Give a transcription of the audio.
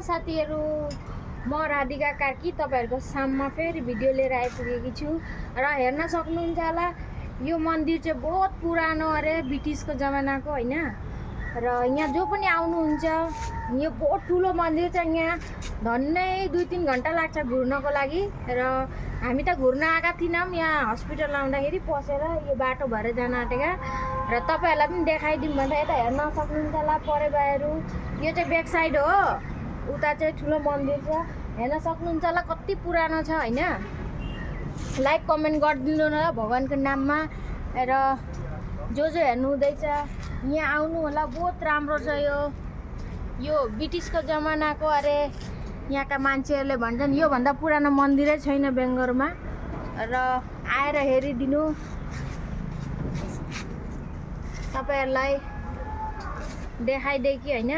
साथीहरु, म राधिका कार्की तपाईहरुको साममा फेरि भिडियो लिएर आइपुगेकी छु र हेर्न सक्नुहुन्छ होला यो मन्दिर चाहिँ बहुत पुरानो अरे ब्रिटिसको जमानाको हैन र यहाँ जो पनि आउनुहुन्छ यो बहुत ठुलो मन्दिर छ। यहाँ धन्नै 2-3 घण्टा लाग्छ घुर्नको लागि र हामी त घुर्न आएका थिनौं। यहाँ हस्पिटल आउँदाखेरि पसेर यो बाटो भएर जान आँटेका र तपाईहरुलाई पनि देखाइदिउँ भन्दा यता हेर्न सक्नुहुन्छ होला परेबाहरू। यो चाहिँ ब्याक साइड हो, उता चाहिँ ठुलो मन्दिर छ हेर्न सक्नुहुन्छ होला कति पुरानो छ हैन। लाइक कमेन्ट गरिदिनु न भगवानको नाममा र जो हेर्नु हुँदैछ यहाँ आउनु होला। बहुत राम्रो छ यो ब्रिटिसको जमानाको अरे यहाँका मान्छेहरूले भन्छन् यो भन्दा पुरानो मन्दिरै छैन बेङ्गलोरमा र आएर हेरिदिनु। तपाईहरुलाई देखाइदिए कि हैन।